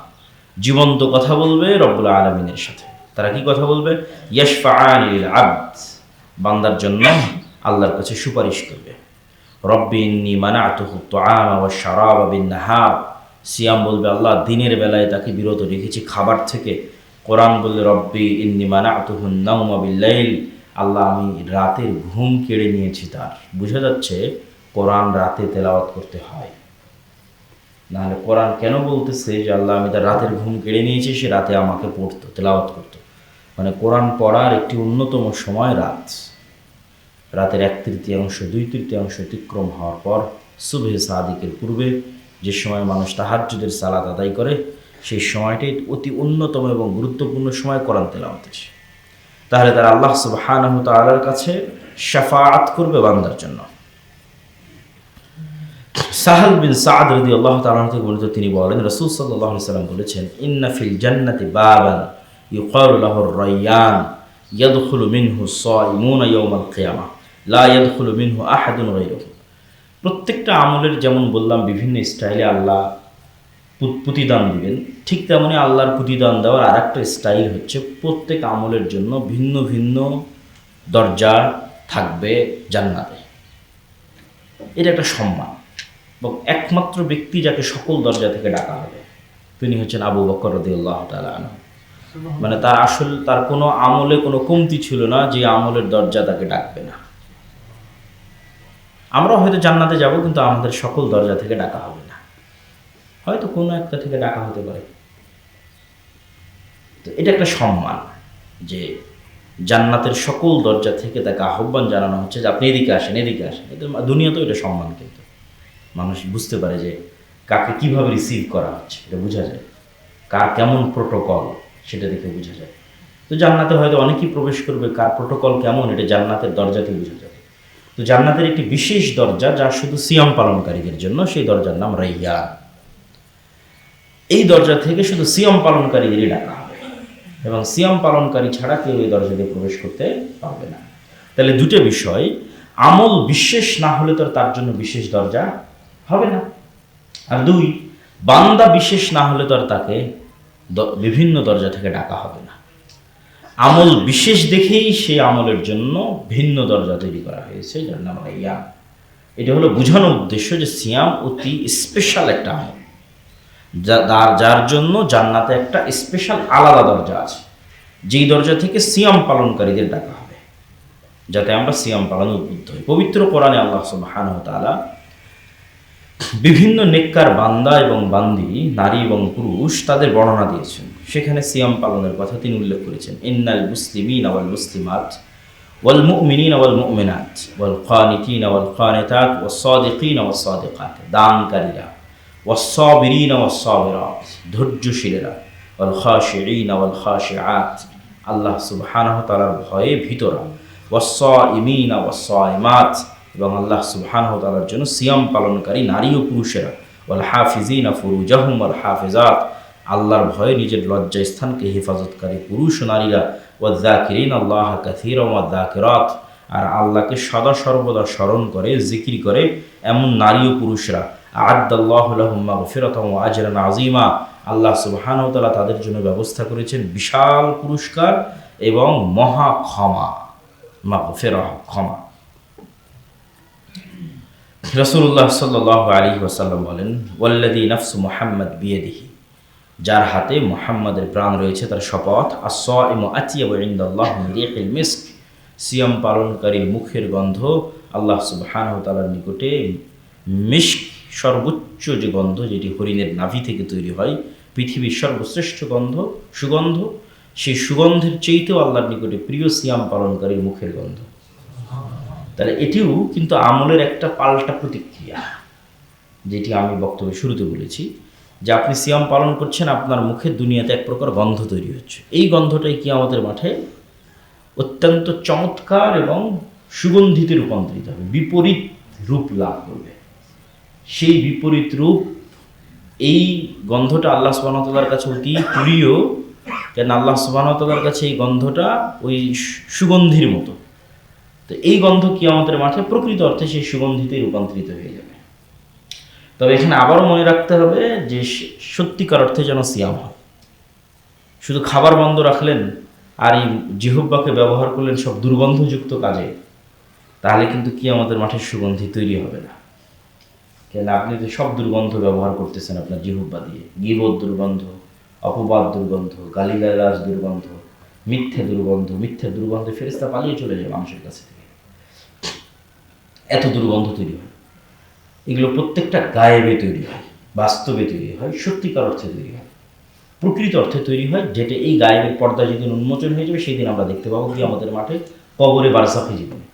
জীবন্ত কথা বলবে রব্বুল আলামিনের সাথে। তারা কি কথা বলবে? ইয়াশফাআনি লিল আবদ, বান্দার জন্য আল্লাহর কাছে সুপারিশ করবে। রব্বি ইন্নী মানাতুহু তুআমা ওয়াশ শারাবা বিন নাহার, সিয়াম বলবে আল্লাহ দিনের বেলায় তাকে বিরত রেখেছি খাবার থেকে। কোরআন বললে রব্বি ইন্নী মানাতুহু নাওমা বিল লাইল, আল্লাহ আমি রাতের ঘুম কেড়ে নিয়েছি তার। বোঝা যাচ্ছে কোরআন রাতে তেলাওয়াত করতে হয়, নাহলে কোরআন কেন বলতেছে যে আল্লাহ আমি তার রাতের ঘুম কেড়ে নিয়েছি, সে রাতে আমাকে পড়তো, তেলাওয়াত করতো। মানে কোরআন পড়ার একটি অন্যতম সময় রাত। রাতের 1/3 2/3 অতিক্রম হওয়ার পর সুবহে সাদিকের পূর্বে যে সময় মানুষ তাহাজ্জুদের সালাত আদায় করে, সেই সময়টাই অতি অন্যতম এবং গুরুত্বপূর্ণ সময় কোরআন তেলাওয়াতের। তাহলে তারা আল্লাহ সুবহানাহু ওয়া তাআলার কাছে শাফাআত করবে বান্দার জন্য। সাহাল বিন সাদ রাদিয়াল্লাহু তাআলা থেকে বর্ণিত, তিনি বলেন রাসূল সাল্লাল্লাহু আলাইহি ওয়াসাল্লাম বলেছেন, ইন্না ফিল জান্নাতি বাবান ইউকালু লাহুর রায়্যান ইয়াদখুলু মিনহু সাইমুনা ইয়াওমাল কিয়ামাহ লা ইয়াদখুলু মিনহু আহাদুন গায়রুহু। প্রত্যেকটা আমলের যেমন বললাম বিভিন্ন স্টাইলে আল্লাহ প্রতিদান দিবেন, ঠিক তেমনি আল্লাহর প্রতিদান দেওয়ার আর একটা স্টাইল হচ্ছে প্রত্যেক আমলের জন্য ভিন্ন ভিন্ন দরজা থাকবে জান্নাতে। এটা একটা সম্মান এবং একমাত্র ব্যক্তি যাকে সকল দরজা থেকে ডাকা হবে তিনি হচ্ছেন আবু বকর রাদিয়াল্লাহু তাআলা আনহু। মানে তার কোনো আমলে কোনো কমতি ছিল না যে আমলের দরজা তাকে ডাকবে না। আমরা হয়তো জান্নাতে যাব কিন্তু আমাদের সকল দরজা থেকে ডাকা হবে না, হয়তো কোনো একটা থেকে ডাকা হতে পারে। তো এটা একটা সম্মান যে জান্নাতের সকল দরজা থেকে তাকে আহ্বান জানানো হচ্ছে যে আপনি এদিকে আসেন, এদিকে আসেন। এটা দুনিয়াতেও এটা সম্মান, কিন্তু মানুষ বুঝতে পারে যে কাকে কিভাবে রিসিভ করা হচ্ছে, এটা বোঝা যায়, কার কেমন প্রোটোকল সেটা দেখে বোঝা যায়। তো জান্নাতে হয়তো অনেকেই প্রবেশ করবে, কার প্রোটোকল কেমন এটা জান্নাতের দরজাতে বোঝা যাবে। তো জান্নাতের একটি বিশেষ দরজা যা শুধু সিয়াম পালনকারীদের জন্য, সেই দরজার নাম রাইয়ান। এই দরজা থেকে শুধু সিয়াম পালনকারীদেরই ডাকা হবে এবং সিয়াম পালনকারী ছাড়া কেউ এই দরজা দিয়ে প্রবেশ করতে পারবে না। তাহলে দুটো বিষয়, আমল বিশেষ না হলে তো তার জন্য বিশেষ দরজা হবে না, আর দুই, বান্দা বিশেষ না হলে তো আর তাকে বিভিন্ন দরজা থেকে ডাকা হবে না। আমল বিশেষ দেখেই সেই আমলের জন্য ভিন্ন দরজা তৈরি করা হয়েছে, যার নাম রাইয়ান। এটা হলো বোঝানোর উদ্দেশ্য যে সিয়াম অতি স্পেশাল একটা আমল, যার জন্য জান্নাতে একটা স্পেশাল আলাদা দরজা আছে, যেই দরজা থেকে সিয়াম পালনকারীদের ডাকা হবে, যাতে আমরা সিয়াম পালনে উদ্বুদ্ধ হই। পবিত্র কোরআনে আল্লাহ সুবহানাহু ওয়া তাআলা বিভিন্ন নেককার বান্দা এবং বান্দি, নারী এবং পুরুষ, তাদের বর্ণনা দিয়েছেন। সেখানে সিয়াম পালনের কথা তিনি উল্লেখ করেছেন, ইন্নাল মুসলিমিনা ওয়াল মুসলিমাত ওয়াল মুমিনিনা ওয়াল মুমিনাত ওয়াল কানিতিনা ওয়াল কানিতাত ওয়াস সাদিকিনা ওয়াস সাদিকাত, দানকারীরা, ওয়াস সাবিরিনা ওয়াস সাবিরাত, ধৈর্যশীলেরা, ওয়াল খাশিঈনা ওয়াল খাশিআত, আল্লাহ সুবহানাহু ওয়া তাআলার ভয়ে ভীতরা, ওয়াস সাইমিনা ওয়াস সাইমাত, এবং আল্লাহ সুবহানাহু ওয়া তাআলার জন্য সিয়াম পালনকারী নারী ও পুরুষেরা, ওয়াল হাফিজিনা ফুরুজাহুম ওয়াল হাফিজাত, আল্লাহর ভয়ে নিজের লজ্জাস্থানকে হেফাজতকারী পুরুষ ও নারীরা, ওয়াল যাকিরিনা আল্লাহ কাসীরান ওয়াল যাকিরাত, আর আল্লাহকে সদা সর্বদা স্মরণ করে জিকির করে এমন নারী ও পুরুষরা, আ'আদ্দাল্লাহু লাহুম মাগফিরাতান ওয়া আজরান আযীমা, আল্লাহ সুবহানাহু ওয়া তাআলা তাদের জন্য ব্যবস্থা করেছেন বিশাল পুরস্কার এবং মহা ক্ষমা, মাগফিরাহ, ক্ষমা। রাসূলুল্লাহ সাল্লাল্লাহু আলাইহি ওয়াসাল্লাম বলেন, ওয়াল্লাযী নাফসু মুহাম্মাদ বিয়াদিহি, যার হাতে মুহাম্মাদের প্রাণ রয়েছে তার শপথ, আস-সাইমু আতইয়াবু ইনদাল্লাহি মিন রিহিল মিস্ক, সিয়াম পালনকারীর মুখের গন্ধ আল্লাহ সুবহানাহু ওয়া তাআলার নিকটে মিস্ক, সর্বোচ্চ যে গন্ধ, যেটি হরিণের নাভি থেকে তৈরি হয়, পৃথিবীর সর্বশ্রেষ্ঠ গন্ধ, সুগন্ধ, সেই সুগন্ধের চেয়েতেও আল্লাহর নিকটে প্রিয় সিয়াম পালনকারীর মুখের গন্ধ। তাহলে এটিও কিন্তু আমলের একটা পাল্টা প্রতিক্রিয়া, যেটি আমি বক্তব্যের শুরুতে বলেছি, যে আপনি সিয়াম পালন করছেন, আপনার মুখের দুনিয়াতে এক প্রকার গন্ধ তৈরি হচ্ছে। এই গন্ধটাই কিয়ামতের মাঠে অত্যন্ত চমৎকার এবং সুগন্ধিতে রূপান্তরিত হবে, বিপরীত রূপ লাভ করবে। সেই বিপরীত রূপ এই গন্ধটা আল্লাহ সুবহানাহু ওয়া তাআলার কাছে অতি প্রিয়, কেন আল্লাহ সুবহানাহু ওয়া তাআলার কাছে এই গন্ধটা ওই সুগন্ধির মতো। তো এই গন্ধ কিয়ামতের মাঠে প্রকৃত অর্থে সেই সুগন্ধিতে রূপান্তরিত হয়ে যাবে। তবে এখানে আবারও মনে রাখতে হবে যে সত্যিকার অর্থে যেন সিয়াম হয়। শুধু খাবার বন্ধ রাখলেন আর এই জিহ্বাকে ব্যবহার করলেন সব দুর্গন্ধযুক্ত কাজে, তাহলে কিন্তু কিয়ামতের মাঠে সুগন্ধি তৈরি হবে না। কেন আপনি তো সব দুর্গন্ধ ব্যবহার করতেছেন আপনার জিহ্বা দিয়ে, গীবত দুর্গন্ধ, অপবাদ দুর্গন্ধ, গালিগালাজ দুর্গন্ধ, মিথ্যে দুর্গন্ধে ফেরেশতা পালিয়ে চলে যায় মানুষের কাছে থেকে। এত দুর্গন্ধ তৈরি হয়। এগুলো প্রত্যেকটা গায়েবে তৈরি হয়, বাস্তবে তৈরি হয়, সত্যিকার অর্থে তৈরি হয়, প্রকৃত অর্থে তৈরি হয়, যেটা এই গায়েবের পর্দা যেদিন উন্মোচন হয়ে যাবে সেই দিন আমরা দেখতে পাবো কি আমাদের মাঠে, কবরে, বারসাখী জীবনে।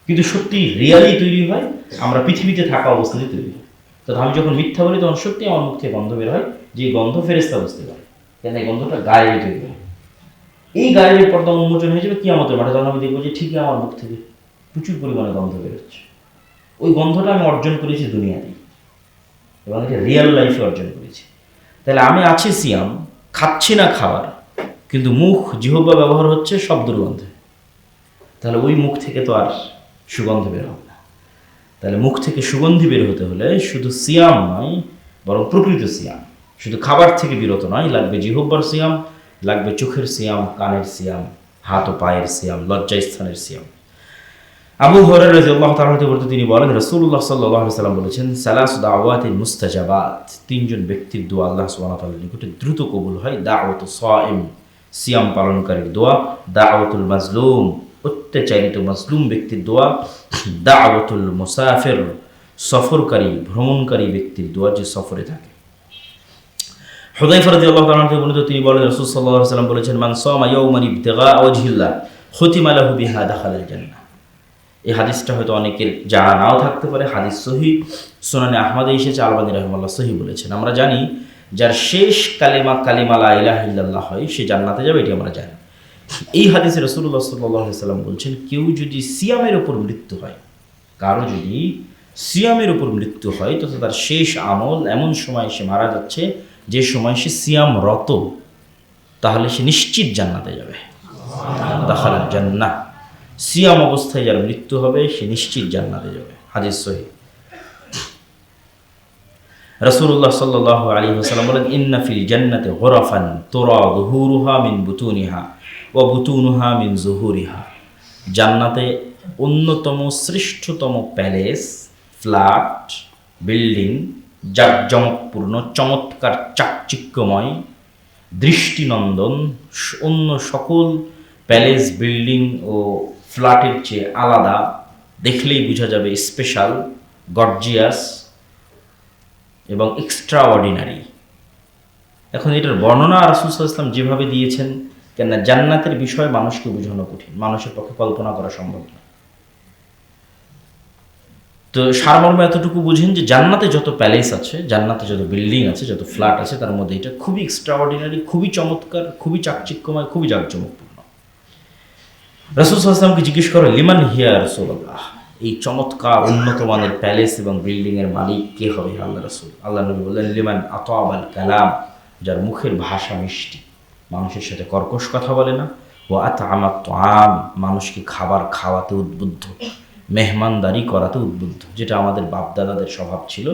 কিন্তু সত্যি রিয়ালি তৈরি হয় আমরা পৃথিবীতে থাকা অবস্থাতে তৈরি হয়। তো আমি যখন মিথ্যা বলি তখন সত্যি আমার মুখ থেকে গন্ধ বের হয়, যে গন্ধ ফেরেশতা বুঝতে পারে, কেন এই গন্ধটা গায়েবে তৈরি হয়। এই গায়েবের পর্দা উন্মোচন হয়ে যাবে কিয়ামতের মাঠে, তখন আমি দেখবো যে ঠিকই আমার মুখ থেকে প্রচুর পরিমাণে গন্ধ বেরোচ্ছে। ওই গন্ধটা আমি অর্জন করেছি দুনিয়াতেই, এবং এটা রিয়েল লাইফে অর্জন করেছি। তাহলে আমি আছি সিয়াম, খাচ্ছি না খাবার, কিন্তু মুখ জিহ্বা ব্যবহার হচ্ছে সব দুর্গন্ধে, তাহলে ওই মুখ থেকে তো আর সুগন্ধ বের হবে না। তাহলে মুখ থেকে সুগন্ধি বের হতে হলে শুধু সিয়াম নয়, বরং প্রকৃত সিয়াম। শুধু খাবার থেকে বিরত নয়, লাগবে জিহ্বার সিয়াম, লাগবে চোখের সিয়াম, কানের সিয়াম, হাত ও পায়ের সিয়াম, লজ্জাস্থানের সিয়াম। আবু হুরায়রা রাদিয়াল্লাহু তাআলা হতে বলতে তিনি বলেন, রাসূলুল্লাহ সাল্লাল্লাহু আলাইহি ওয়াসাল্লাম বলেছেন, সালাসু দাওয়াতিন মুস্তাজাবাত, তিনজন ব্যক্তির দোয়া আল্লাহ সুবহানাহু ওয়া তাআলার নিকটে দ্রুত কবুল হয়। দাওয়াতুস সাইম, সিয়াম পালনকারীর দোয়া; দাওয়াতুল মাজলুম, অত্যাচারিত মাজলুম ব্যক্তির দোয়া; দাওয়াতুল মুসাফির, সফরকারী, ভ্রমণকারী ব্যক্তির দোয়া, যে সফরে থাকে। হুযায়ফা রাদিয়াল্লাহু তাআলা থেকে বর্ণিত তিনি বলেন, রাসূল সাল্লাল্লাহু আলাইহি ওয়াসাল্লাম বলেছেন, মান সামা ইয়াওমান ইবতিগা ওয়াজহিল্লাহ খুতিমা লাহু বিহা দাখালাল জান্নাহ। এই হাদিসটা হয়তো অনেকের জানা নাও থাকতে পারে, হাদিস সহিহ, সুনানে আহমদে এসেছে, আলবানী রাহিমাহুল্লাহ সহিহ বলেছেন। আমরা জানি যার শেষ কালিমা লা ইলাহা ইল্লাল্লাহ হয় সে জান্নাতে যাবে, এটি আমরা জানি। এই হাদিসে রাসূলুল্লাহ সাল্লাল্লাহু আলাইহি ওয়াসাল্লাম বলছেন, কেউ যদি সিয়ামের উপর মৃত্যু হয়, কারো যদি সিয়ামের উপর মৃত্যু হয়, তো তার শেষ আমল এমন সময় সে মারা যাচ্ছে যে সময় সে সিয়ামরত, তাহলে সে নিশ্চিত জান্নাতে যাবে। দাখালাল জান্নাহ, সিয়াম অবস্থায় যার মৃত্যু হবে সে নিশ্চিত জান্নাতে যাবে, হাদিস সহিহ। রাসূলুল্লাহ সাল্লাল্লাহু আলাইহি ওয়াসাল্লাম বলেন, ইন্না ফিল জান্নাতি গুরাফান তুরা যুহুরুহা মিন বুতুনিহা ওয়া বুতুনুহা মিন যুহুরিহা। জান্নাতে অন্যতম শ্রেষ্ঠতম প্যালেস, ফ্ল্যাট, বিল্ডিং, জাঁকজমকপূর্ণ, চমৎকার, চাকচিক্যময়, দৃষ্টিনন্দন, অন্য সকল প্যালেস, বিল্ডিং ও ফ্ল্যাটের চেয়ে আলাদা, দেখলেই বোঝা যাবে স্পেশাল, গর্জিয়াস এবং এক্সট্রা অর্ডিনারি। এখন এটার বর্ণনা রাসূল সাল্লাল্লাহু আলাইহি ওয়াসাল্লাম যেভাবে দিয়েছেন, কেননা জান্নাতের বিষয় মানুষকে বোঝানো কঠিন, মানুষের পক্ষে কল্পনা করা সম্ভব না। তো সারমর্ম এতটুকু বুঝেন যে জান্নাতে যত প্যালেস আছে, জান্নাতে যত বিল্ডিং আছে, যত ফ্ল্যাট আছে, তার মধ্যে এটা খুবই এক্সট্রা অর্ডিনারি, খুবই চমৎকার, খুবই চাকচিক্যময়, খুবই জাঁকজমকপূর্ণ। রাসূল সাল্লাল্লাহু আলাইহি ওয়াসাল্লামকে জিজ্ঞেস করে, লিমান হিয়া রাসূলুল্লাহ, এই চমৎকার উন্নত মানের প্যালেস এবং বিল্ডিং এর মালিক কে হবে আল্লাহ রাসূল? আল্লাহ নবী বললেন, লিমান আতাবাল কালাম, যার মুখের ভাষা মিষ্টি, মানুষের সাথে কর্কশ কথা বলে না, ও আতআমাত তুআম, মানুষকে খাবার খাওয়াতে উদ্বুদ্ধ, মেহমানদারি করাতে উদ্বুদ্ধ, যেটা আমাদের বাপদাদাদের স্বভাব ছিল,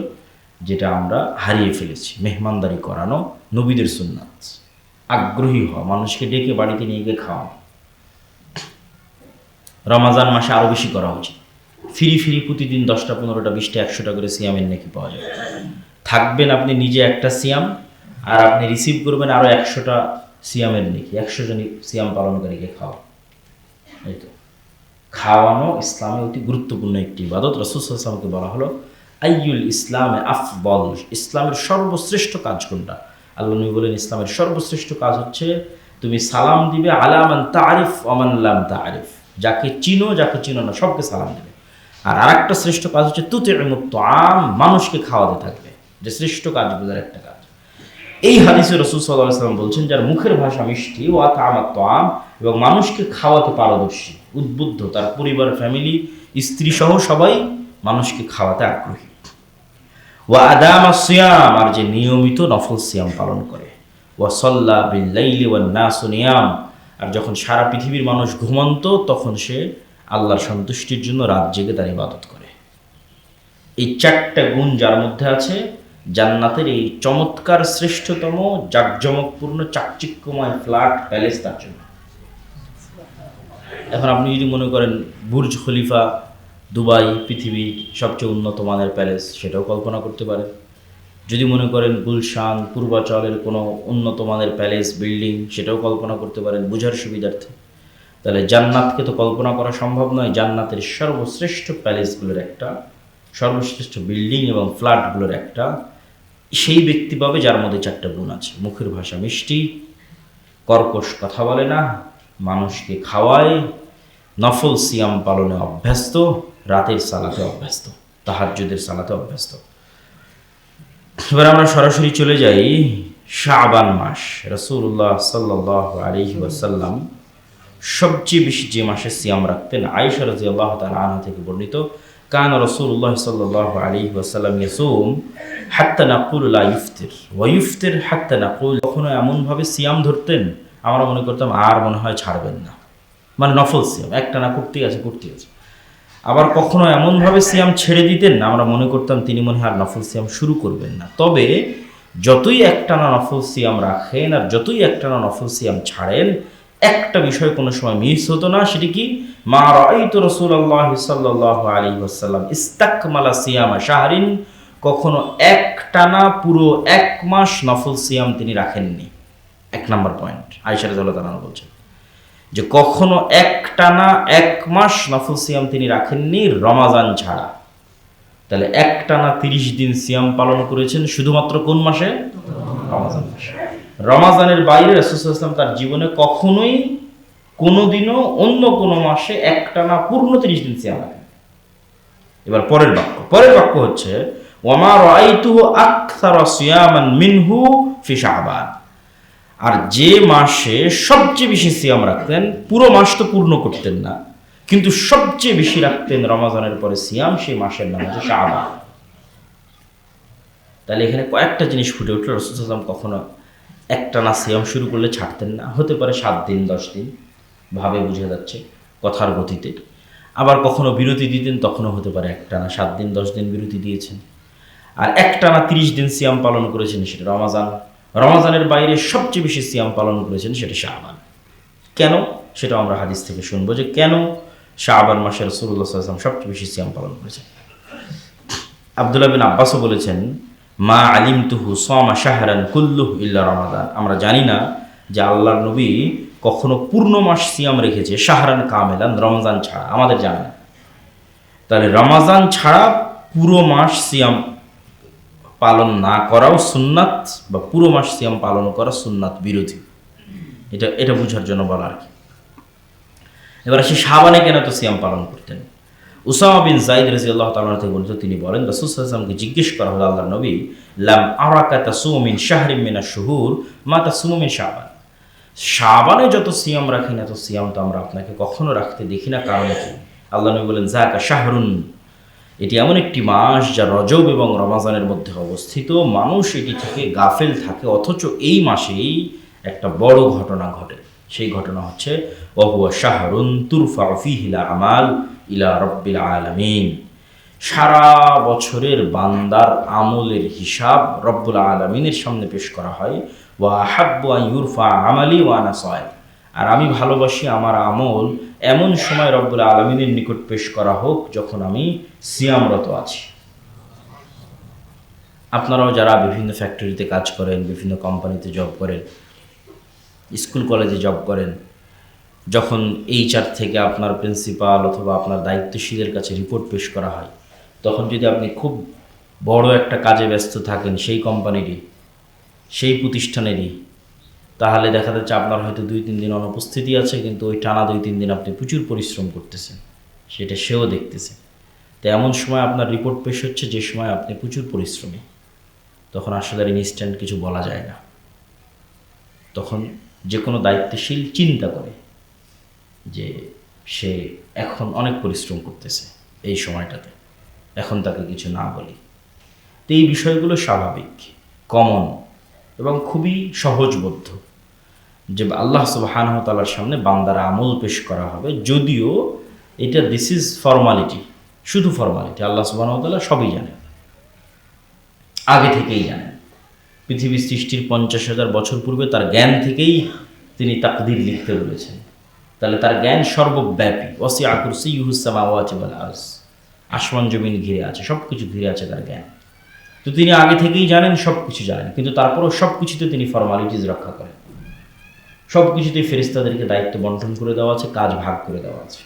যেটা আমরা হারিয়ে ফেলেছি। মেহমানদারি করানো নবীদের সুন্নাত, আগ্রহী হওয়া, মানুষকে ডেকে বাড়িতে নিয়ে গিয়ে খাওয়ানো। রমাজান মাসে আরও বেশি করা উচিত। ফিরি প্রতিদিন 10টা, 15টা, 20টা, 100টা করে সিয়ামের নেকি পাওয়া যাবে। থাকবেন আপনি নিজে একটা সিয়াম, আর আপনি রিসিভ করবেন আরও 100টা সিয়ামের নেকি, 100 জন সিয়াম পালনকারীকে খাওয়া। এই তো খাওয়ানো ইসলামে অতি গুরুত্বপূর্ণ একটি ইবাদত। রাসূল সাল্লাল্লাহু আলাইহি ওয়াসাল্লামকে বলা হলো, আইয়ুল ইসলামে আফদল, ইসলামের সর্বশ্রেষ্ঠ কাজ কোনটা? আল্লাহ নবী বলেন, ইসলামের সর্বশ্রেষ্ঠ কাজ হচ্ছে তুমি সালাম দিবে আলা মান তারিফ ওয়া মান লাম তারিফ, যাকে চিনো, যাকে চিনো না, সবকে সালাম দিবে। আর আরেকটা শ্রেষ্ঠ কাজ হচ্ছে তুতিমুত তুআম, মানুষকে খাওয়াতে থাকবে, যে শ্রেষ্ঠ কাজগুলোর একটা কাজ। এই হাদিসে রাসূল সাল্লাল্লাহু আলাইহি ওয়াসাল্লাম বলছেন, যার মুখের ভাষা মিষ্টি, ওয়া তাআমাত তুআম, এবং মানুষকে খাওয়াতে পারদর্শী, উদ্বুদ্ধ, তার পরিবার, ফ্যামিলি, স্ত্রী সহ সবাই মানুষকে খাওয়াতে আগ্রহী। ওয়া আদামা সিয়াম, আর যে নিয়মিত নফল সিয়াম পালন করে। ওয়া সাল্লা বিল লাইলি ওয়ান নাসু নিয়াম, আর যখন সারা পৃথিবীর মানুষ ঘুমন্ত তখন সে আল্লাহর সন্তুষ্টির জন্য রাত জেগে তার ইবাদত করে। এই চারটা গুণ যার মধ্যে আছে, জান্নাতের এই চমৎকার শ্রেষ্ঠতম জাঁকজমকপূর্ণ চাকচিক্যময় ফ্ল্যাট প্যালেস তার জন্য। এখন আপনি যদি মনে করেন বুর্জ খলিফা দুবাই পৃথিবীর সবচেয়ে উন্নত মানের প্যালেস, সেটাও কল্পনা করতে পারেন। যদি মনে করেন গুলশান পূর্বাচলের কোনো উন্নত মানের প্যালেস বিল্ডিং, সেটাও কল্পনা করতে পারেন বোঝার সুবিধার্থে। তাহলে জান্নাতকে তো কল্পনা করা সম্ভব নয়। জান্নাতের সর্বশ্রেষ্ঠ প্যালেসগুলোর একটা, সর্বশ্রেষ্ঠ বিল্ডিং এবং ফ্ল্যাটগুলোর একটা সেই ব্যক্তি পাবে যার মধ্যে চারটা গুণ আছে। মুখের ভাষা মিষ্টি, কর্কশ কথা বলে না, মানুষকে খাওয়ায়, নফল সিয়াম পালনে অভ্যস্ত, রাতের সালাতে অভ্যস্ত, তাহাজ্জুদের সালাতে অভ্যস্ত। এবার আমরা সরাসরি চলে যাই শাবান মাস। রাসূলুল্লাহ সাল্লাল্লাহু আলাইহি ওয়াসাল্লাম সবচেয়ে বেশি যে মাসে সিয়াম রাখতেন, আয়েশা রাদিয়াল্লাহু তাআলা আনহা থেকে বর্ণিত, কান রাসূলুল্লাহ সাল্লাল্লাহু আলাইহি ওয়াসাল্লাম ইয়াসুম হাত্তা নাকুলু লা ইফতির ওয়া ইফতির হাত্তা নাকুল। কখনো এমনভাবে সিয়াম ধরতেন আমরা মনে করতাম আর মনে হয় ছাড়বেন না, মানে নফল সিয়াম একটানা করতেই আছে। আবার কখনো এমনভাবে সিয়াম ছেড়ে দিতেন আমরা মনে করতাম তিনি মনে হয় আর নফল সিয়াম শুরু করবেন না। তবে যতই একটানা নফল সিয়াম রাখেন আর যতই একটানা নফল সিয়াম ছাড়েন, একটা বিষয় কোনো সময় মিস হতো না। সেটি কি? মা রাআইতু রাসূলুল্লাহ সাল্লাল্লাহু আলাইহি ওয়াসাল্লাম ইস্তাকমালা সিয়ামা শাহরিন, কখনো একটানা পুরো এক মাস নফল সিয়াম তিনি রাখেননি। এক নাম্বার পয়েন্ট আয়েশা রাদিয়াল্লাহু তাআলা বলছেন যে কখনো একটানা এক মাস নফল সিয়াম তিনি রাখেননি রমাজান ছাড়া। তাহলে একটানা 30 দিন সিয়াম পালন করেছেন শুধুমাত্র কোন মাসে? রমাজান মাসে। রমাজানের বাইরে রাসূল সাল্লাল্লাহু আলাইহি ওয়াসাল্লাম তার জীবনে কখনোই কোনোদিনও অন্য কোনো মাসে একটানা পূর্ণ 30 দিন সিয়াম রাখেন। এবার পরের বাক্য হচ্ছে ওয়ামা রাআইতুহু আকসারা সিয়ামান মিনহু ফি শাবান, আর যে মাসে সবচেয়ে বেশি সিয়াম রাখতেন, পুরো মাস তো পূর্ণ করতেন না কিন্তু সবচেয়ে বেশি রাখতেন রমাজানের পরে সিয়াম, সেই মাসের নাম হচ্ছে শাবান। তাহলে এখানে কয়েকটা জিনিস ফুটে উঠল। রাসূল সাল্লাল্লাহু আলাইহি ওয়াসাল্লাম কখনো একটানা সিয়াম শুরু করলে ছাড়তেন না, হতে পারে 7 দিন 10 দিন, ভাবে বোঝা যাচ্ছে কথার গতিতে। আবার কখনো বিরতি দিতেন, তখনও হতে পারে একটানা 7 দিন 10 দিন বিরতি দিয়েছেন। আর একটানা 30 দিন সিয়াম পালন করেছেন, সেটা রমাজান। রমাজানের বাইরে সবচেয়ে বেশি সিয়াম পালন করেছেন, সেটা শাবান। কেন? সেটা আমরা হাদিস থেকে শুনবো যে কেন শাবান মাসে রাসূলুল্লাহ সাল্লাল্লাহু আলাইহি ওয়াসাল্লাম সবচেয়ে বেশি সিয়াম পালন করেছেন। আব্দুল্লাহ বিন আব্বাসও বলেছেন মা আলিমতুহু সামা শাহরান কুল্লুহু ইল্লা রমাদান, আমরা জানি না যে আল্লাহর নবী কখনো পূর্ণ মাস সিয়াম রেখেছে শাহরান কামেলান, রমজান ছাড়া, আমাদের জানা না। তাহলে রমাজান ছাড়া পুরো মাস সিয়াম পালন না করাও সুন্নাত, বা পুরো মাস সিয়াম পালন করা সুন্নাত বিরোধী। এটা বোঝার জন্য বলা আর কি। এবার সে শাবানে কেন তো সিয়াম পালন করতেন? উসামা বিন যায়েদ রাদিয়াল্লাহু তাআলা থেকে বলতে তিনি বলেন রাসূল সাল্লাল্লাহু আলাইহি ওয়াসাল্লামকে জিজ্ঞেস করা হলো, আল্লাহর নবী, লাম আরাকা তাসুমু মিন শাহরিন মিনাশ শুহুর মা তাসুমু মিন শাবান, শাবানে যত সিয়াম রাখেন এত সিয়াম তো আমরা আপনাকে কখনো রাখতে দেখি না, কারণ কি? আল্লাহ নবী বলেন যাকা শাহরুন, এটি এমন একটি মাস যা রজব এবং রমাজানের মধ্যে অবস্থিত, মানুষ এটি থেকে গাফেল থাকে, অথচ এই মাসেই একটা বড় ঘটনা ঘটে। সেই ঘটনা হচ্ছে ওয়াহুয়া শাহরুন তুরফাউ ফীহিল আমাল ইলা রাব্বিল আলামিন, সারা বছরের বান্দার আমলের হিসাব রব্বুল আলামিনের সামনে পেশ করা হয়। ওয়া আহাব্বু আন ইউরফা আমালি ওয়া আনা সায়ম, আর আমি ভালোবাসি আমার আমল এমন সময় রব্বুল আলামিনের নিকট পেশ করা হোক যখন আমি সিয়ামরত আছি। আপনারাও যারা বিভিন্ন ফ্যাক্টরিতে কাজ করেন, বিভিন্ন কোম্পানিতে জব করেন, স্কুল কলেজে জব করেন, যখন HR থেকে আপনার প্রিন্সিপাল অথবা আপনার দায়িত্বশীলের কাছে রিপোর্ট পেশ করা হয়, তখন যদি আপনি খুব বড় একটা কাজে ব্যস্ত থাকেন সেই কোম্পানিরই, সেই প্রতিষ্ঠানেরই, তাহলে দেখা যাচ্ছে আপনার হয়তো 2-3 দিন অনুপস্থিতি আছে, কিন্তু ওই টানা 2-3 দিন আপনি প্রচুর পরিশ্রম করতেছেন, সেটা সেও দেখতেছে। তো এমন সময় আপনার রিপোর্ট পেশ হচ্ছে যে সময় আপনি প্রচুর পরিশ্রমী, তখন আসলে আর ইনস্ট্যান্ট কিছু বলা যায় না। তখন যে কোনো দায়িত্বশীল চিন্তা করে যে সে এখন অনেক পরিশ্রম করতেছে এই সময়টাতে, এখন তাকে কিছু না বলি। তো এই বিষয়গুলো স্বাভাবিক, কমন এবং খুবই সহজবোধ্য যে আল্লাহ সুবহানাহু ওয়া তাআলার সামনে বান্দার আমল পেশ করা হবে, যদিও এটা দিস ইজ ফর্মালিটি, শুধু ফর্মালিটি। আল্লাহ সুবহানাহু ওয়া তাআলা সবই জানেন, আগে থেকেই জানেন। পৃথিবীর সৃষ্টির 50,000 বছর পূর্বে তার জ্ঞান থেকেই তিনি তাকদীর লিখতে বলেছেন। তাহলে তার জ্ঞান সর্বব্যাপী। ওয়াসিআ কুরসিয়্যুহুস সামাওয়াতি ওয়াল আরজ, আসমান জমিন ঘিরে আছে, সব কিছু ঘিরে আছে তার জ্ঞান। তো তিনি আগে থেকেই জানেন, সব কিছু জানেন, কিন্তু তারপরেও সব কিছুতে তিনি ফর্মালিটিজ রক্ষা করেন। সব কিছুতেই ফেরেশতাদেরকে দায়িত্ব বন্টন করে দেওয়া আছে, কাজ ভাগ করে দেওয়া আছে।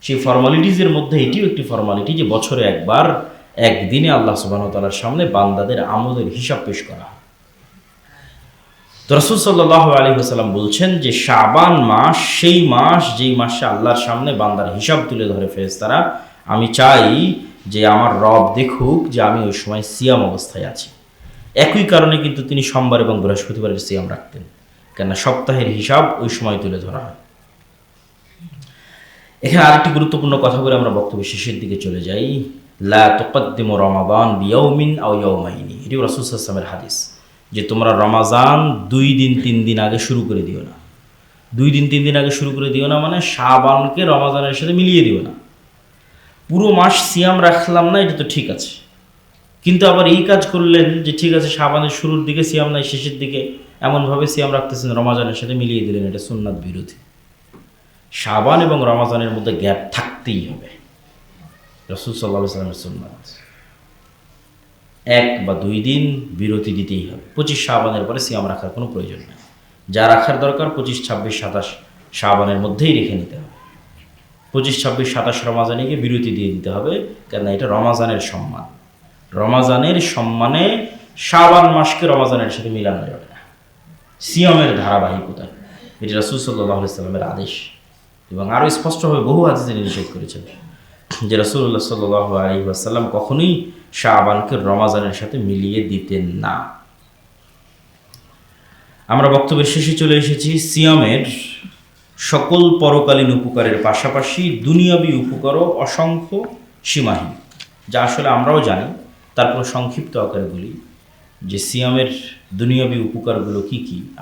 সেই ফর্মালিটিজের মধ্যে এটিও একটি ফর্মালিটি যে বছরে একবার, একদিনে আল্লাহ সুবহানাহু ওয়া তাআলার সামনে বান্দাদের আমলের হিসাব পেশ করা হয়। তো রাসূল সাল্লাল্লাহু আলাইহি ওয়াসাল্লাম বলছেন যে শাবান মাস সেই মাস যেই মাসে আল্লাহর সামনে বান্দার হিসাব তুলে ধরে ফেরেশতারা। আমি চাই যে আমার রব দেখুক যে আমি ওই সময় সিয়াম অবস্থায় আছি। একই কারণে কিন্তু তিনি সোমবার এবং বৃহস্পতিবারের সিয়াম রাখতেন, কেননা সপ্তাহের হিসাব ওই সময় তুলে ধরা হয়। এখানে আরেকটি গুরুত্বপূর্ণ কথা বলে আমরা বক্তব্য শেষের দিকে চলে যাই। লা তুকদ্দিমু রমাদান বিয়াউমিন আও ইয়াউমাইনি, এটিও রাসূল সাল্লাল্লাহু আলাইহি ওয়াসাল্লামের হাদিস যে তোমরা রমাজান 2 দিন 3 দিন আগে শুরু করে দিও না। 2 দিন 3 দিন আগে শুরু করে দিও না মানে শাবানকে রমাজানের সাথে মিলিয়ে দিও না। পুরো মাস সিয়াম রাখলাম না, এটা তো ঠিক আছে, কিন্তু আবার এই কাজ করলেন যে ঠিক আছে শাবানের শুরুর দিকে সিয়াম নাই, শেষের দিকে এমনভাবে সিয়াম রাখতেছেন রমাজানের সাথে মিলিয়ে দিলেন, এটা সুন্নাত বিরোধী। শাবান এবং রমাজানের মধ্যে গ্যাপ থাকতেই হবে, রাসূল সাল্লাল্লাহু আলাইহি ওয়াসাল্লামের সুন্নাত। 1 বা 2 দিন বিরতি দিতেই হবে। 25 শাবানের পরে সিয়াম রাখার কোনো প্রয়োজন নেই। যা রাখার দরকার 25, 26, 27 শাবানের মধ্যেই রেখে নিতে হবে। 25, 26, 27 রমাজানে গিয়ে বিরতি দিয়ে দিতে হবে, কেননা এটা রমাজানের সম্মান। রমাজানের সম্মানে শাবান মাসকে রমাজানের সাথে মিলানো যাবে না। সিয়ামের ধারাবাহিকতা এটি রাসূল সাল্লাল্লাহু আলাইহি ওয়াসাল্লামের আদেশ, এবং আরও স্পষ্টভাবে বহু হাদিসে তিনি নিষেধ করেছেন যে রাসূলুল্লাহ সাল্লাল্লাহু আলাইহি ওয়াসাল্লাম কখনোই শাবানকে রমাজানের সাথে মিলিয়ে দিতেন না। আমরা বক্তব্যের শেষে চলে এসেছি। সিয়ামের সকল পরকালীন উপকারের পাশাপাশি দুনিয়াবী উপকারও অসংখ্য, সীমাহীন, যা আসলে আমরাও জানি, তারপর সংক্ষিপ্ত আকারে বলি যে সিয়ামের দুনিয়াবী উপকারগুলো কি কি।